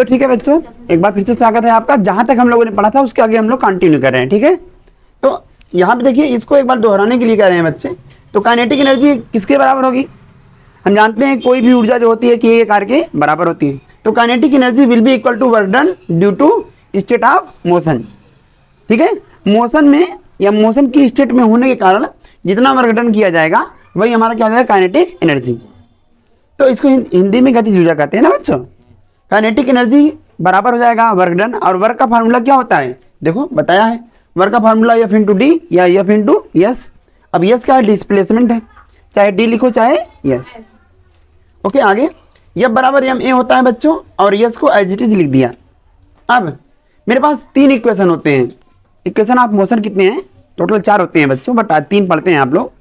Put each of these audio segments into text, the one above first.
तो ठीक है बच्चों, एक बार फिर से स्वागत है आपका। जहां तक हम लोगों ने पढ़ा था उसके आगे हम लोग कंटिन्यू कर रहे हैं, ठीक है। तो यहाँ पे देखिए, इसको एक बार दोहराने के लिए कह रहे हैं बच्चे। तो काइनेटिक एनर्जी किसके बराबर होगी? हम जानते हैं कोई भी ऊर्जा जो होती है कि कार्य के बराबर होती है। तो kinetic energy will be equal to work done due to state of motion, ठीक है। मोशन में या मोशन की स्टेट में होने के कारण जितना वर्क डन किया जाएगा वही हमारा क्या हो जाएगा, काइनेटिक एनर्जी। तो इसको हिंदी में गतिज ऊर्जा कहते हैं ना बच्चों। काइनेटिक एनर्जी बराबर हो जाएगा वर्क डन, और वर्क का फार्मूला क्या होता है देखो बताया है। वर्क का फार्मूला एफ इंटू डी या एफ इंटू यस। अब यस क्या है, डिस्प्लेसमेंट है, चाहे डी लिखो चाहे यस। ओके, आगे एफ बराबर एम ए होता है बच्चों, और यस को एज इट इज लिख दिया। अब मेरे पास तीन इक्वेशन होते हैं। इक्वेशन ऑफ मोशन कितने हैं? टोटल 4 होते हैं बच्चों, बट आज 3 पढ़ते हैं आप लोग।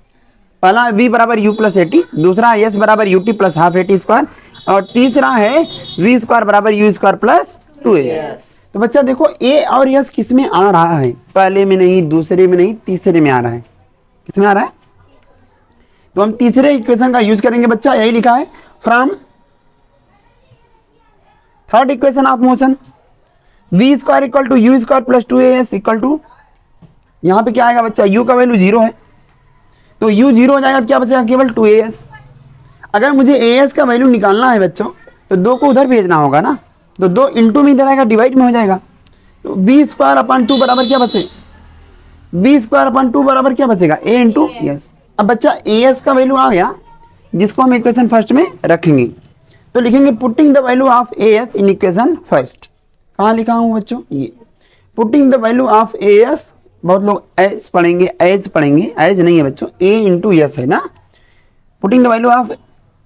पहला v बराबर u प्लस एटी, दूसरा s बराबर U T plus half eighty square, और तीसरा है v स्क्वायर बराबर यू स्क्वायर प्लस 2as। तो बच्चा देखो a और s किस में आ रहा है? पहले में नहीं, दूसरे में नहीं, तीसरे में आ रहा है। किस में आ रहा है? तो हम तीसरे इक्वेशन का यूज करेंगे बच्चा, यही लिखा है from third equation of motion v square equal to u square plus 2as equal to, यहाँ पे क्या आएगा बच्चा, u का वैल्यू 0 है तो u 0 हो जाएगा, क्या बचेगा केवल 2as। अगर मुझे as का वैल्यू निकालना है बच्चों तो 2 को उधर भेजना होगा ना, तो 2 इंटू में इधर आएगा, डिवाइड में हो जाएगा। तो v स्क्वायर अपॉन 2 बराबर क्या बचे, v स्क्वायर अपॉन 2 बराबर क्या बचेगा, a इंटू यस। अब बच्चा as का वैल्यू आ गया, जिसको हम इक्वेशन फर्स्ट में रखेंगे। तो लिखेंगे putting the value of as in equation first. कहाँ लिखा हूँ बच्चों, ये putting the value of as। बहुत लोग एज पढ़ेंगे, एज पढ़ेंगे, एज नहीं है बच्चों, ए इंटू यस है ना। Putting the value of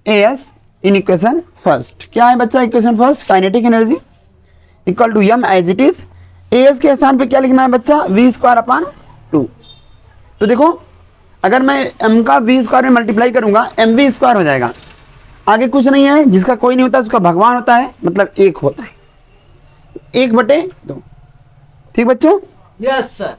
S in equation first. क्या है बच्चा equation first, kinetic energy equal to M as it is. S के स्थान पे क्या लिखना है बच्चा, वी स्क्वायर अपॉन 2। तो देखो अगर मैं एम का वी स्क्वायर में मल्टीप्लाई करूंगा, एम वी स्क्वायर हो जाएगा। आगे कुछ नहीं है, जिसका कोई नहीं होता उसका भगवान होता है, मतलब 1 होता है, 1/2। ठीक बच्चों? Yes sir.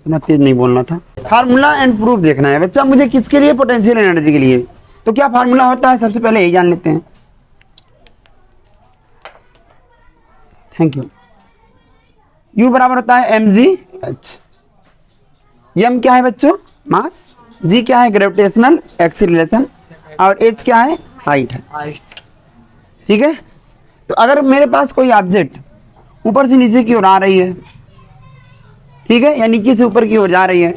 इतना तेज नहीं बोलना था। फार्मूला एंड प्रूफ देखना है बच्चा मुझे, किसके लिए, पोटेंशियल एनर्जी के लिए। तो क्या फार्मूला होता है, सबसे पहले यही जान लेते हैं। Thank you. U बराबर होता है mgh। m क्या है बच्चों, मास, g क्या है, ग्रेविटेशनल एक्सीलरेशन, और h क्या है, हाइट है। ठीक है। तो अगर मेरे पास कोई ऑब्जेक्ट ऊपर से नीचे की ओर आ रही है, ठीक है, या नीचे से ऊपर की ओर जा रही है,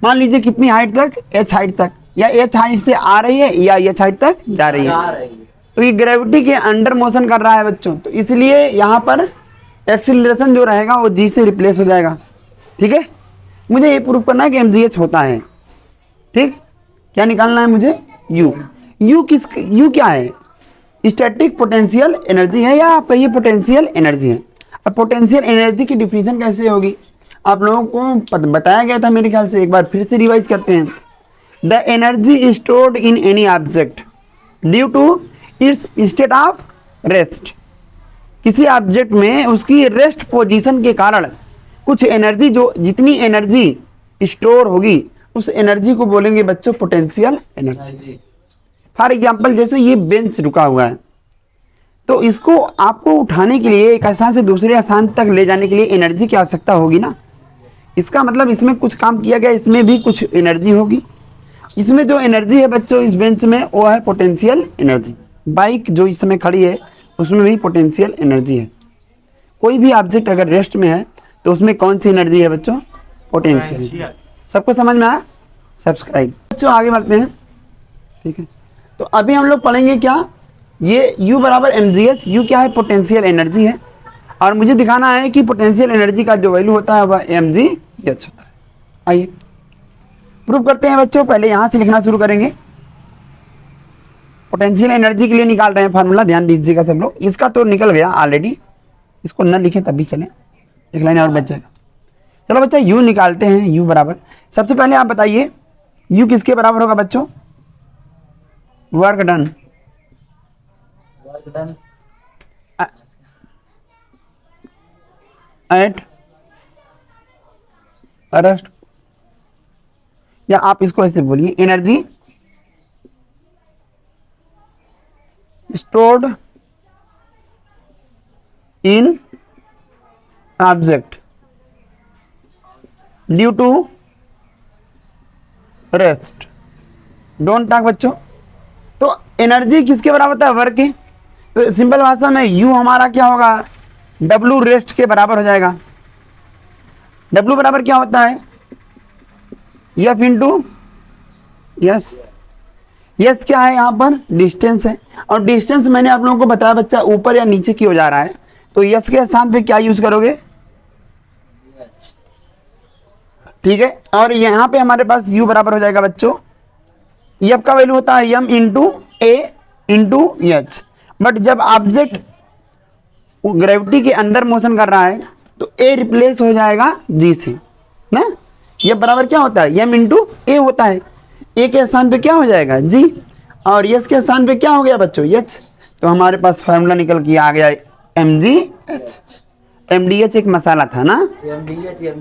मान लीजिए कितनी हाइट तक, h हाइट तक, या h हाइट से आ रही है या h हाइट तक जा रही है, तो ये ग्रेविटी के अंडर मोशन कर रहा है बच्चों। तो इसलिए यहाँ पर एक्सीलरेशन जो रहेगा वो g से रिप्लेस हो जाएगा। ठीक है, मुझे ये प्रूफ करना है कि mgh होता है। ठीक, क्या निकालना है मुझे, u क्या है, स्टैटिक पोटेंशियल एनर्जी है, या आप कहिए पोटेंशियल एनर्जी है। अब पोटेंशियल एनर्जी की डिफिनीशन कैसे होगी, आप लोगों को बताया गया था मेरे ख्याल से, एक बार फिर से रिवाइज करते हैं। The energy stored in any object due to its state of rest. किसी ऑब्जेक्ट में उसकी रेस्ट पोजीशन के कारण कुछ एनर्जी, जो जितनी एनर्जी स्टोर होगी उस एनर्जी को बोलेंगे बच्चों पोटेंशियल एनर्जी। फॉर एग्जाम्पल जैसे ये बेंच रुका हुआ है, तो इसको आपको उठाने के लिए, एक स्थान से दूसरे स्थान तक ले जाने के लिए एनर्जी की आवश्यकता होगी ना। इसका मतलब इसमें कुछ काम किया गया, इसमें भी कुछ एनर्जी होगी। इसमें जो एनर्जी है बच्चों इस बेंच में, वो है पोटेंशियल एनर्जी। बाइक जो इस समय खड़ी है उसमें भी पोटेंशियल एनर्जी है। कोई भी ऑब्जेक्ट अगर रेस्ट में है तो उसमें कौन सी एनर्जी है बच्चों, पोटेंशियल। सबको समझ में आया? सब्सक्राइब बच्चों, आगे बढ़ते हैं। ठीक है, तो अभी हम लोग पढ़ेंगे क्या, ये U बराबर mgh। U क्या है, पोटेंशियल एनर्जी है, और मुझे दिखाना है कि पोटेंशियल एनर्जी का जो वैल्यू होता है वह mgh होता है। आइए प्रूफ करते हैं बच्चों। पहले यहाँ से लिखना शुरू करेंगे। पोटेंशियल एनर्जी के लिए निकाल रहे हैं फार्मूला, ध्यान दीजिएगा सब लोग। इसका तो निकल गया ऑलरेडी, इसको न लिखें तब भी चले, एक लाइन और बच जाएगा। चलो बच्चा U निकालते हैं। U बराबर, सबसे पहले आप बताइए U किसके बराबर होगा बच्चों, वर्क डन एट रेस्ट, या आप इसको ऐसे बोलिए energy stored in object due to rest. Don't talk बच्चों। तो एनर्जी किसके बराबर होता है? वर्क के। तो सिंपल भाषा में यू हमारा क्या होगा? डब्लू रेस्ट के बराबर हो जाएगा। डब्लू बराबर क्या होता है? F into yes. यस क्या है यहाँ पर? डिस्टेंस है। और डिस्टेंस मैंने आप लोगों को बताया बच्चा ऊपर या नीचे की हो जा रहा है, तो यस के स्थान पे क्या यूज करोगे? ठीक है। और यहाँ पे हमारे पास u बराबर हो जाएगा बच्चों, एफ का वैल्यू होता है m into A into H. But जब ऑब्जेक्ट ग्रेविटी के अंदर मोशन कर रहा है तो a रिप्लेस हो जाएगा g से ना। ये बराबर क्या होता है? m इंटू ए होता है। a के स्थान पे क्या हो जाएगा? g। और s के स्थान पे क्या हो गया बच्चों? h। तो हमारे पास फार्मूला निकल के आ गया mgh। mdh एक मसाला था ना,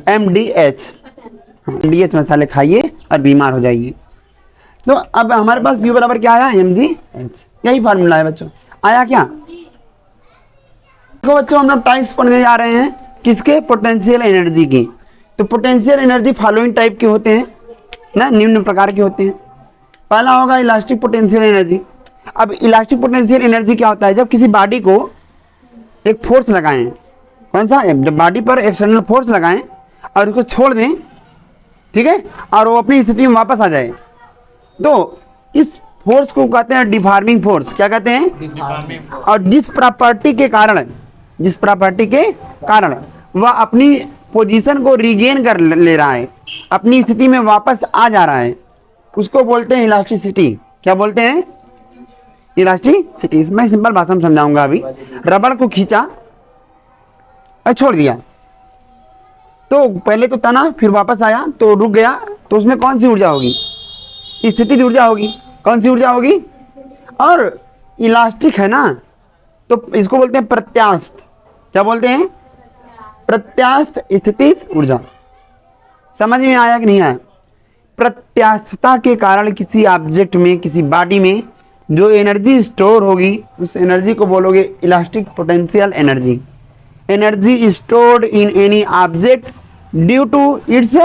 mdh। mdh मसाले खाइए और बीमार हो जाइए। तो अब हमारे पास u बराबर क्या आया? mgh। यही फार्मूला है बच्चों। आया क्या? देखो बच्चों, हम लोग टाइप्स पढ़ने जा रहे हैं किसके? पोटेंशियल एनर्जी की। तो पोटेंशियल एनर्जी फॉलोइंग टाइप के होते हैं ना, निम्न प्रकार के होते हैं। पहला होगा इलास्टिक पोटेंशियल एनर्जी। अब इलास्टिक पोटेंशियल एनर्जी क्या होता है? जब किसी बॉडी को एक फोर्स लगाएं, कौन सा? जब बॉडी पर एक्सटर्नल फोर्स लगाएं और उसको छोड़ दें, ठीक है, और वो अपनी स्थिति में वापस आ जाए, तो इस फोर्स को कहते हैं डिफॉर्मिंग फोर्स। क्या कहते हैं? और जिस प्रॉपर्टी के कारण वह अपनी पोजीशन को रीगेन कर ले रहा है, अपनी स्थिति में वापस आ जा रहा है, उसको बोलते हैं इलास्टिसिटी। क्या बोलते हैं? इलास्टिसिटी। मैं सिंपल भाषा में समझाऊंगा। अभी रबड़ को खींचा और छोड़ दिया, तो पहले तो तना, फिर वापस आया तो रुक गया, तो उसमें कौन सी ऊर्जा होगी? स्थितिज ऊर्जा होगी। कौन सी ऊर्जा होगी? और इलास्टिक है ना, तो इसको बोलते हैं प्रत्यास्थ। क्या बोलते हैं? प्रत्यास्थ स्थितिज ऊर्जा। समझ में आया कि नहीं आया? प्रत्यास्थता के कारण किसी ऑब्जेक्ट में, किसी बॉडी में जो एनर्जी स्टोर होगी, उस एनर्जी को बोलोगे elastic potential energy. Energy stored in any object due to its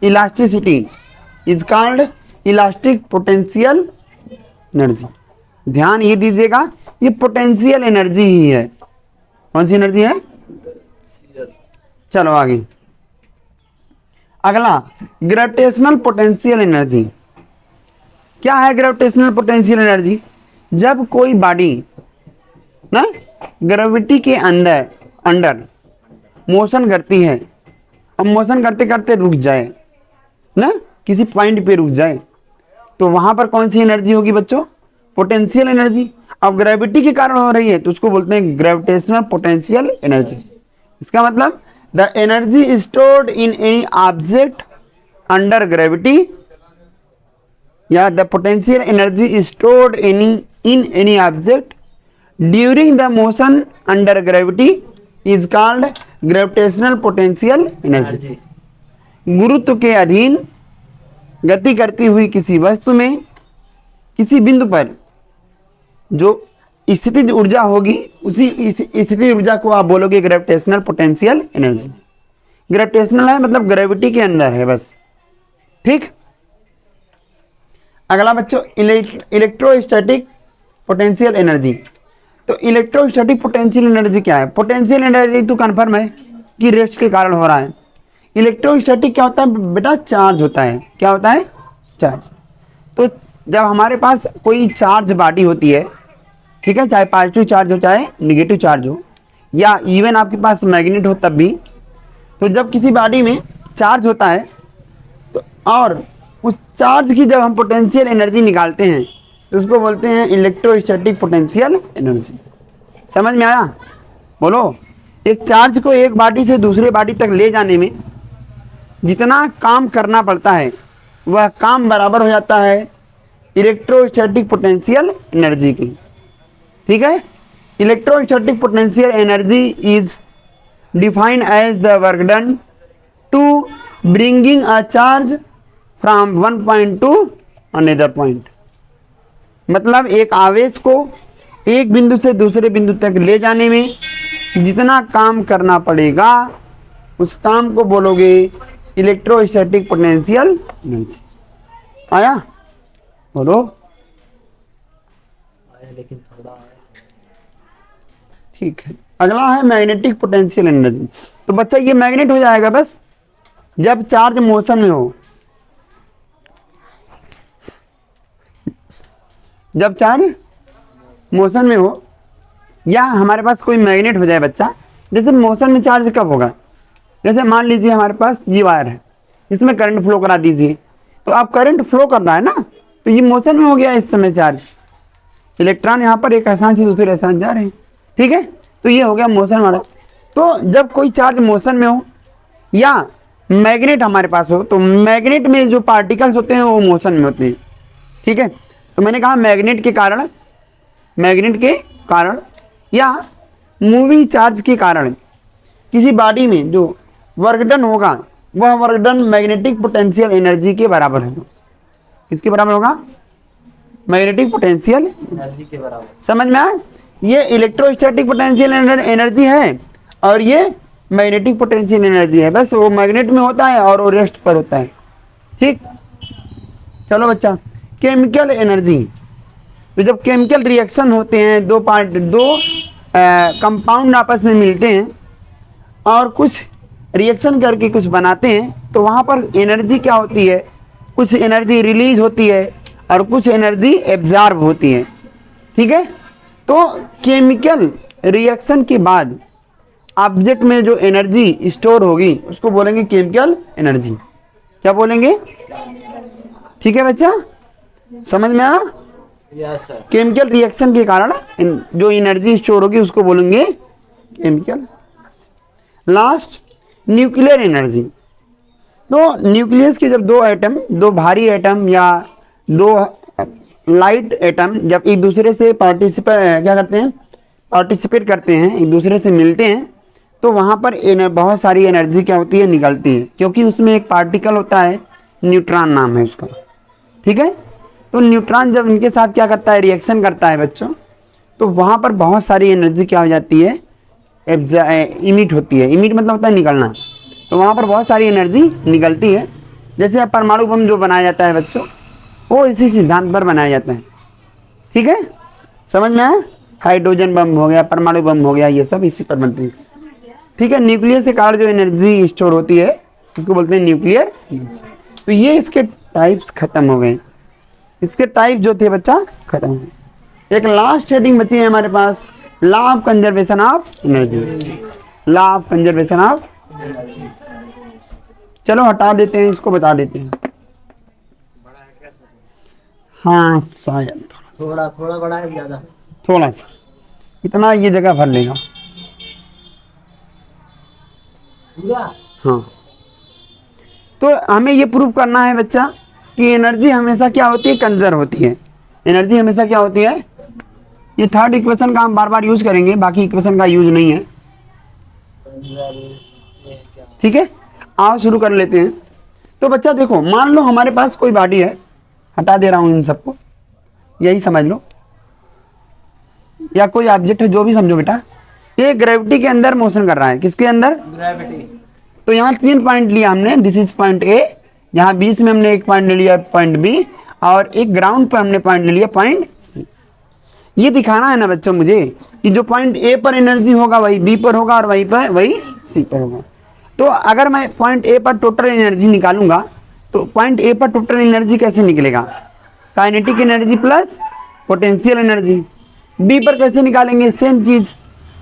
elasticity is called elastic potential energy. ध्यान ये दीजिएगा, ये पोटेंशियल एनर्जी ही है। कौन सी एनर्जी है? चलो आगे। अगला ग्रेविटेशनल पोटेंशियल एनर्जी। क्या है ग्रेविटेशनल पोटेंशियल एनर्जी? जब कोई बॉडी ना ग्रेविटी के अंडर मोशन करती है, अब मोशन करते करते रुक जाए ना, किसी पॉइंट पे रुक जाए, तो वहां पर कौन सी एनर्जी होगी बच्चों? Potential energy. अब ग्रेविटी के कारण हो रही है तो उसको बोलते हैं ग्रेविटेशनल पोटेंशियल एनर्जी। इसका मतलब the energy stored in any object under gravity, या the potential energy stored in any object during the motion under gravity is called gravitational potential energy. गुरुत्व के अधीन गति करती हुई किसी वस्तु में किसी बिंदु पर जो स्थितिज ऊर्जा होगी, उसी स्थिति ऊर्जा को आप बोलोगे ग्रेविटेशनल पोटेंशियल एनर्जी। ग्रेविटेशनल है मतलब ग्रेविटी के अंदर है बस। ठीक। अगला बच्चों इलेक्ट्रोस्टैटिक पोटेंशियल एनर्जी। तो इलेक्ट्रोस्टैटिक पोटेंशियल एनर्जी क्या है? पोटेंशियल एनर्जी तो कन्फर्म है कि रेस्ट के कारण हो रहा है। इलेक्ट्रोस्टैटिक क्या होता है बेटा? चार्ज होता है। क्या होता है? चार्ज। तो जब हमारे पास कोई चार्ज बॉडी होती है, ठीक है, चाहे पॉजिटिव चार्ज हो चाहे निगेटिव चार्ज हो, या इवन आपके पास मैग्नेट हो तब भी, तो जब किसी बॉडी में चार्ज होता है तो और उस चार्ज की जब हम पोटेंशियल एनर्जी निकालते हैं तो उसको बोलते हैं इलेक्ट्रोस्टैटिक पोटेंशियल एनर्जी। समझ में आया? बोलो। एक चार्ज को एक बॉडी से दूसरे बॉडी तक ले जाने में जितना काम करना पड़ता है वह काम बराबर हो जाता है इलेक्ट्रोस्टैटिक पोटेंशियल एनर्जी की। ठीक है। Electrostatic potential energy is defined as the work done to bringing a charge from one point to another point. मतलब एक आवेश को एक बिंदु से दूसरे बिंदु तक ले जाने में जितना काम करना पड़ेगा उस काम को बोलोगे इलेक्ट्रोस्टैटिक पोटेंशियल एनर्जी। आया? बोलो। लेकिन थोड़ा ठीक है। अगला है मैग्नेटिक पोटेंशियल एनर्जी। तो बच्चा ये मैग्नेट हो जाएगा बस जब चार्ज मोशन में हो। जब चार्ज मोशन में हो या हमारे पास कोई मैग्नेट हो जाए बच्चा। जैसे मोशन में चार्ज कब होगा? जैसे मान लीजिए हमारे पास ये वायर है, इसमें करंट फ्लो करा दीजिए, तो आप करंट फ्लो कर रहा है ना, तो ये मोशन में हो गया इस समय चार्ज। इलेक्ट्रॉन यहाँ पर एक स्थान से दूसरे स्थान जा रहे हैं, ठीक है, तो ये हो गया मोशन वाला। तो जब कोई चार्ज मोशन में हो या मैग्नेट हमारे पास हो, तो मैग्नेट में जो पार्टिकल्स होते हैं वो मोशन में होते हैं, ठीक है। तो मैंने कहा मैग्नेट के कारण या मूविंग चार्ज के कारण किसी बॉडी में जो वर्क डन होगा वह work done magnetic potential energy के बराबर होगा। किसके बराबर होगा? मैग्नेटिक पोटेंशियल एनर्जी के बराबर। समझ में आया? ये इलेक्ट्रोस्टैटिक पोटेंशियल एनर्जी है और ये मैग्नेटिक पोटेंशियल एनर्जी है। बस वो मैग्नेट में होता है और वो रेस्ट पर होता है, ठीक। चलो बच्चा, केमिकल एनर्जी। तो जब केमिकल रिएक्शन होते हैं, दो कंपाउंड आपस में मिलते हैं और कुछ रिएक्शन करके कुछ बनाते हैं, तो वहाँ पर एनर्जी क्या होती है? कुछ एनर्जी रिलीज होती है और कुछ एनर्जी एब्जॉर्ब होती है, ठीक है। तो केमिकल रिएक्शन के बाद ऑब्जेक्ट में जो एनर्जी स्टोर होगी उसको बोलेंगे केमिकल एनर्जी। क्या बोलेंगे? ठीक है बच्चा, समझ में आया? Yes sir. केमिकल रिएक्शन के कारण जो एनर्जी स्टोर होगी उसको बोलेंगे केमिकल। Last, nuclear energy. तो न्यूक्लियस के जब दो एटम, दो भारी एटम या दो लाइट एटम जब एक दूसरे से पार्टिसिपेट करते हैं, एक दूसरे से मिलते हैं, तो वहाँ पर बहुत सारी एनर्जी क्या होती है? निकलती है, क्योंकि उसमें एक पार्टिकल होता है, न्यूट्रॉन नाम है उसका, ठीक है। तो न्यूट्रॉन जब इनके साथ क्या करता है? रिएक्शन करता है बच्चों, तो वहाँ पर बहुत सारी एनर्जी क्या हो जाती है? इमिट होती है। इमिट मतलब होता है निकलना। तो वहाँ पर बहुत सारी एनर्जी निकलती है। जैसे परमाणु बम जो बनाया जाता है बच्चों, वो इसी सिद्धांत पर बनाया जाता है, ठीक है, समझ में आया? हाइड्रोजन बम हो गया, परमाणु बम हो गया, ये सब इसी पर बनते हैं, ठीक है। न्यूक्लियस के कारण जो एनर्जी स्टोर होती है उसको बोलते हैं न्यूक्लियर। तो ये इसके टाइप्स खत्म हो गए। इसके टाइप जो थे बच्चा खत्म हो गए। एक लास्ट हेडिंग बची है हमारे पास, law of conservation of energy. Law of conservation of, चलो हटा देते हैं इसको, बता देते हैं। हाँ शायद थोड़ा बड़ा है, ज्यादा थोड़ा सा, इतना ये जगह भर लेगा। हाँ, तो हमें ये प्रूव करना है बच्चा कि एनर्जी हमेशा क्या होती है? कंजर्व होती है। एनर्जी हमेशा क्या होती है? ये थर्ड इक्वेशन का हम बार बार यूज करेंगे, बाकी इक्वेशन का यूज नहीं है, ठीक है। आओ शुरू कर लेते हैं। तो बच्चा देखो, मान लो हमारे पास कोई बॉडी है, हटा दे रहा हूं इन सबको, यही समझ लो, या कोई ऑब्जेक्ट है, जो भी समझो बेटा। ये ग्रेविटी के अंदर मोशन कर रहा है। किसके अंदर? ग्रेविटी। तो यहाँ 3 पॉइंट लिया हमने, दिस इज पॉइंट ए, यहाँ बीच में हमने एक पॉइंट ले लिया पॉइंट बी, और एक ग्राउंड पर हमने पॉइंट ले लिया पॉइंट सी। ये दिखाना है ना बच्चों मुझे कि जो पॉइंट ए पर एनर्जी होगा वही बी पर होगा और वही सी पर होगा। तो अगर मैं पॉइंट ए पर टोटल एनर्जी निकालूंगा, तो पॉइंट ए पर टोटल एनर्जी कैसे निकलेगा? Kinetic energy plus potential energy. B पर कैसे निकालेंगे? सेम चीज,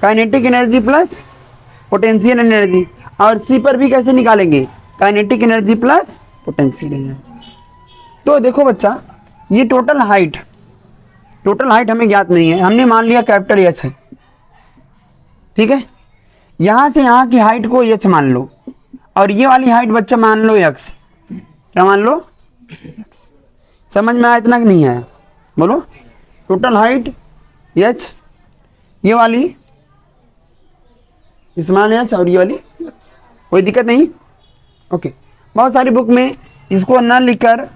kinetic energy plus potential energy. और सी पर भी कैसे निकालेंगे? Kinetic energy plus potential energy. तो देखो बच्चा, ये टोटल हाइट हमें ज्ञात नहीं है, हमने मान लिया कैपिटल एच है, ठीक है। यहां से यहाँ की हाइट को एच मान लो, और ये वाली हाइट बच्चा मान लो एक्स। क्या मान लो? एक्स। समझ में आया इतना कि नहीं आया? बोलो। टोटल हाइट एच, ये वाली स्मॉल एच और ये वाली एक्स, कोई दिक्कत नहीं? ओके। बहुत सारी बुक में इसको न लिखकर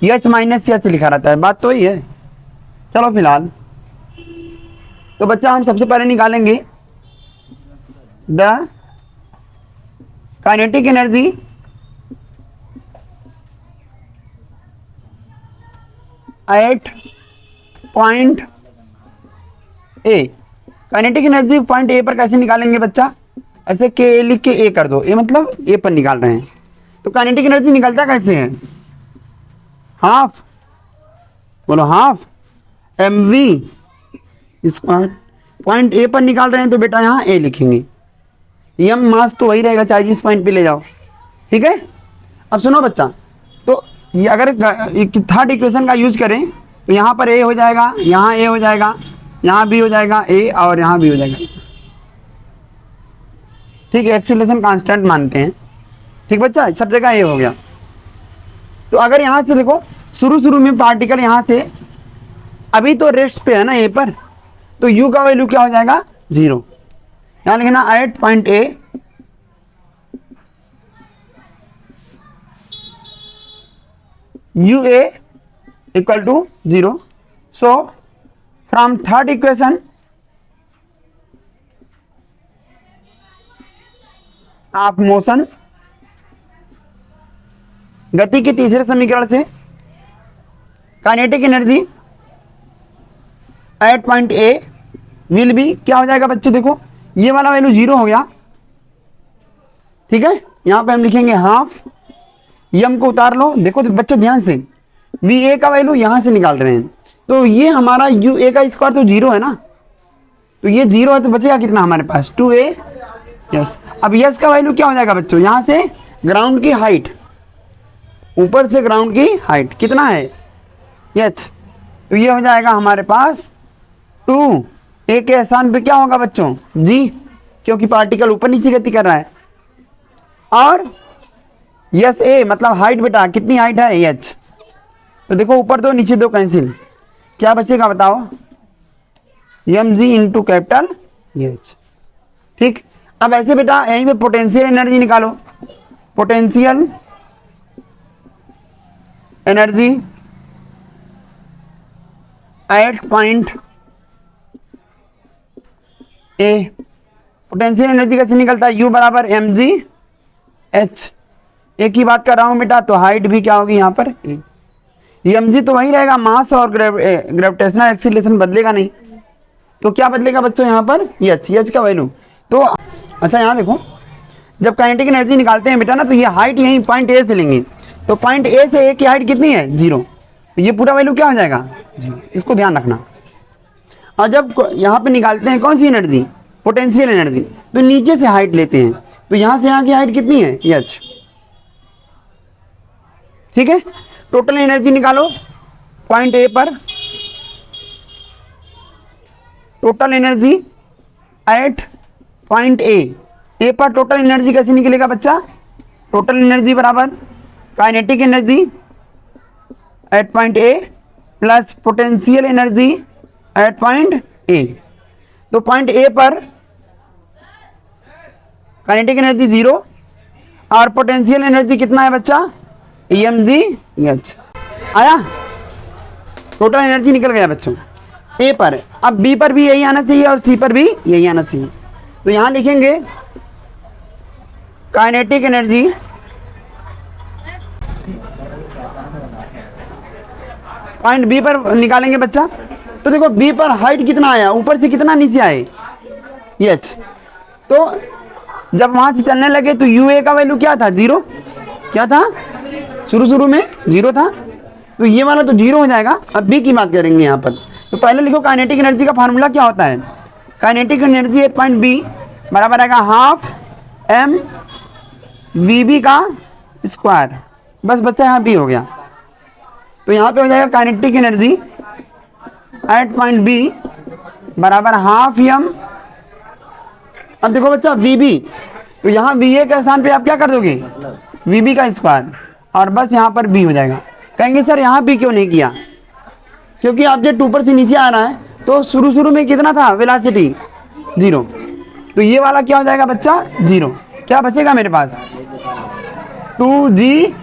एच माइनस एच लिखा रहता है, बात तो ही है। चलो फिलहाल तो बच्चा हम सबसे पहले निकालेंगे the kinetic energy at point A. Kinetic energy point A पर कैसे निकालेंगे बच्चा? ऐसे के ए लिख के ए कर दो, ए मतलब ए पर निकाल रहे हैं। तो काइनेटिक एनर्जी निकलता कैसे है? हाफ, बोलो half mv square. Point A पर निकाल रहे हैं तो बेटा यहाँ ए लिखेंगे। यम मास तो वही रहेगा, चाहे जिस पॉइंट पे ले जाओ, ठीक है। अब सुनो बच्चा, तो ये अगर थर्ड इक्वेशन का यूज करें तो यहाँ पर ए हो जाएगा, यहाँ ए हो जाएगा, यहाँ भी हो जाएगा ए, और यहाँ भी हो जाएगा, ठीक है। एक्सीलरेशन कांस्टेंट मानते हैं, ठीक बच्चा, सब जगह ए हो गया। तो अगर यहाँ से देखो शुरू में पार्टिकल यहाँ से अभी तो रेस्ट पे है ना ए पर, तो u का वैल्यू क्या हो जाएगा? 0। यहाँ लिखना at point A u A equal to 0। So from third equation of motion, गति के तीसरे समीकरण से kinetic energy at point A will be क्या हो जाएगा बच्चों? देखो ये वाला वैल्यू 0 हो गया, ठीक है। यहाँ पे हम लिखेंगे हाफ, यम को उतार लो। देखो तो बच्चों ध्यान से, वी ए का वैल्यू यहाँ से निकाल रहे हैं, तो ये हमारा यू ए का स्क्वायर तो 0 है ना, तो ये 0 है तो बचेगा कितना हमारे पास? 2a। यस, अब यस का वैल्यू क्या हो जाएगा बच्चों? यहाँ से ग्राउंड की हाइट, ऊपर से ग्राउंड की हाइट कितना है? यस, तो ये हो जाएगा हमारे पास 2। ए के स्थान पे क्या होगा बच्चों? जी, क्योंकि पार्टिकल ऊपर नीचे गति कर रहा है। और यस ए मतलब हाइट बेटा, कितनी हाइट है? एच। तो देखो ऊपर 2 नीचे 2 कैंसिल, क्या बचेगा बताओ? M G into capital H, ठीक। अब ऐसे बेटा यहीं पे पोटेंशियल एनर्जी निकालो। Potential energy at point A. Potential energy कैसे निकलता है? यू बराबर एम जी एच। एक ही बात कर रहा हूं बेटा, तो हाइट भी क्या होगी यहाँ पर? ए। एम जी तो वही रहेगा, मास और ग्रेविटेशनल एक्सीलरेशन बदलेगा नहीं। तो क्या बदलेगा बच्चों यहाँ पर? एच, एच का वैल्यू। तो अच्छा यहाँ देखो, जब काइनेटिक एनर्जी निकालते हैं बेटा ना, तो ये हाइट यहीं पॉइंट ए से लेंगे, तो पॉइंट ए से ए की हाइट कितनी है? 0। तो ये पूरा वैल्यू क्या हो जाएगा? 0। इसको ध्यान रखना। और जब यहाँ पे निकालते हैं कौन सी एनर्जी? पोटेंशियल एनर्जी, तो नीचे से हाइट लेते हैं, तो यहाँ से यहाँ की हाइट कितनी है? एच, ठीक है। टोटल एनर्जी निकालो पॉइंट ए पर। टोटल एनर्जी एट पॉइंट ए पर टोटल एनर्जी कैसे निकलेगा बच्चा? टोटल एनर्जी बराबर kinetic energy at point A plus potential energy at point ए। तो पॉइंट ए पर काइनेटिक एनर्जी 0 और पोटेंशियल एनर्जी कितना है बच्चा? M G H. आया? टोटल एनर्जी निकल गया बच्चों ए पर। अब बी पर भी यही आना चाहिए और सी पर भी यही आना चाहिए। तो यहां लिखेंगे काइनेटिक एनर्जी पॉइंट बी पर निकालेंगे बच्चा। तो देखो बी पर हाइट कितना आया, ऊपर से कितना नीचे आए? एच। तो जब वहां से चलने लगे तो यू ए का वैल्यू क्या था? 0। क्या था? शुरू में 0 था, तो ये वाला तो 0 हो जाएगा। अब बी की बात करेंगे यहाँ पर। तो पहले लिखो काइनेटिक एनर्जी का फार्मूला क्या होता है? Kinetic energy at point B बराबर आएगा हाफ एम वी बी का स्क्वायर। बस बच्चा यहाँ बी हो गया, तो यहाँ पे हो जाएगा kinetic energy at point B बराबर हाफ एम। अब देखो बच्चा वी बी, तो यहाँ वी ए के स्थान पे आप क्या कर दोगे? वी बी का स्क्वायर, और बस यहाँ पर बी हो जाएगा। कहेंगे सर यहाँ बी क्यों नहीं किया? क्योंकि ऑब्जेक्ट ऊपर से नीचे आ रहा है, तो शुरू में कितना था वेलोसिटी? 0। तो ये वाला क्या हो जाएगा बच्चा? 0। क्या बचेगा मेरे पास? 2g।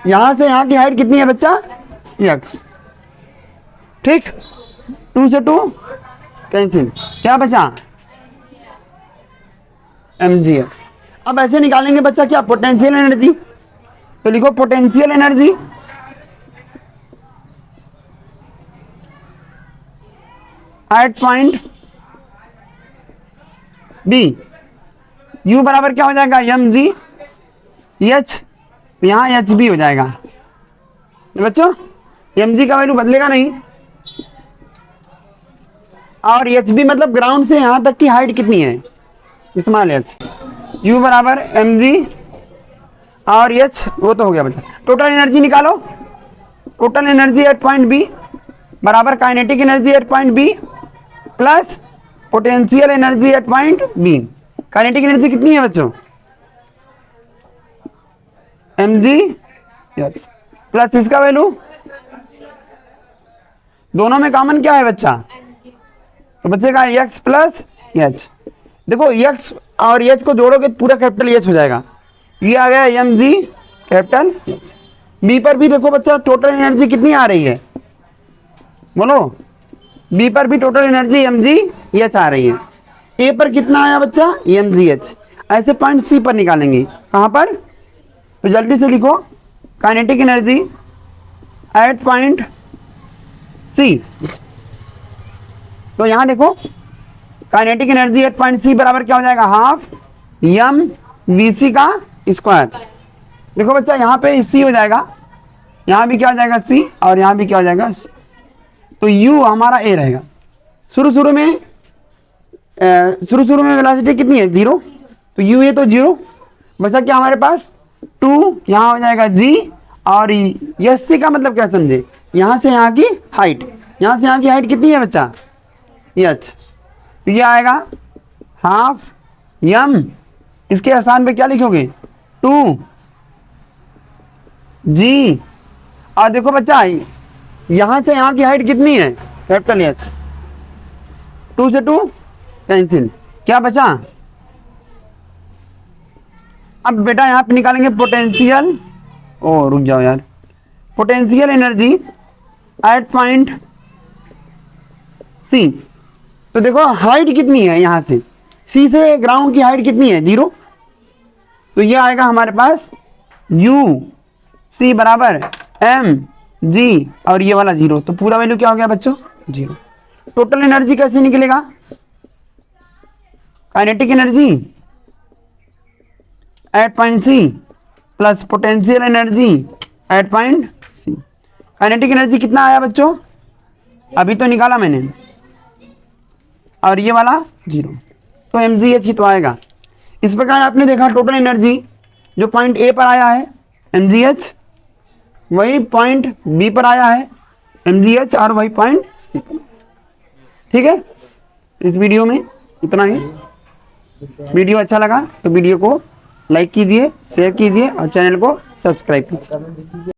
यहां से यहाँ की हाइट कितनी है बच्चा? x, ठीक। 2 से 2 कैंसिल, क्या बचा? mgh। अब ऐसे निकालेंगे बच्चा क्या, पोटेंशियल एनर्जी। तो लिखो potential energy at point B, U बराबर क्या हो जाएगा, mg h, यहाँ एच बी हो जाएगा। बच्चों mg का वैल्यू बदलेगा नहीं, और एच बी मतलब ग्राउंड से यहाँ तक की हाइट कितनी है, स्मॉल एच। U बराबर mg और h, वो तो हो गया बच्चा। टोटल एनर्जी निकालो, total energy at point B बराबर kinetic energy at point B plus potential energy at point B. Kinetic energy कितनी है बच्चों, mg h प्लस इसका वैल्यू, दोनों में कॉमन क्या है बच्चा, तो बचेगा x प्लस h। देखो x और h को जोड़ोगे तो पूरा कैपिटल H हो जाएगा, ये आ गया mg कैपिटल H। b पर भी देखो बच्चा टोटल एनर्जी कितनी आ रही है, बोलो, b पर भी टोटल एनर्जी mg h आ रही है। a पर कितना आया बच्चा, mg h। ऐसे पॉइंट c पर निकालेंगे, कहाँ पर, तो जल्दी से लिखो kinetic energy at point C. तो यहां देखो kinetic energy at point C बराबर क्या हो जाएगा, हाफ एम वी सी का स्क्वायर। देखो बच्चा यहाँ पे सी हो जाएगा, यहाँ भी क्या हो जाएगा सी, और यहाँ भी क्या हो जाएगा C। तो U हमारा ए रहेगा। शुरू शुरू में वेलोसिटी कितनी है, 0, तो U ए तो 0 बचा, क्या हमारे पास 2, यहाँ हो जाएगा G, और एस सी का मतलब क्या समझे, यहाँ से यहाँ की हाइट, यहाँ से यहाँ की हाइट कितनी है बच्चा, h। तो ये आएगा हाफ m, इसके आसान पे क्या लिखोगे 2 g, और देखो बच्चा यहाँ से यहाँ की हाइट कितनी है, कैपिटल H, 2 से 2 कैंसिल, क्या बचा। अब बेटा यहाँ पे निकालेंगे पोटेंशियल, ओ रुक जाओ यार, potential energy at point C. तो देखो हाइट कितनी है, यहाँ से सी से ग्राउंड की हाइट कितनी है, 0, तो ये आएगा हमारे पास U C बराबर m g, और ये वाला 0, तो पूरा वैल्यू क्या हो गया बच्चों, 0। टोटल एनर्जी कैसे निकलेगा, kinetic energy at point C plus potential energy at point C. Kinetic energy कितना आया बच्चों, अभी तो निकाला मैंने, और ये वाला 0, तो mgh ही तो आएगा। इस प्रकार आपने देखा टोटल एनर्जी जो पॉइंट ए पर आया है mgh, वही पॉइंट बी पर आया है mgh, और वही पॉइंट सी पर। ठीक है, इस वीडियो में इतना ही। वीडियो अच्छा लगा तो वीडियो को लाइक कीजिए, शेयर कीजिए, और चैनल को सब्सक्राइब कीजिए।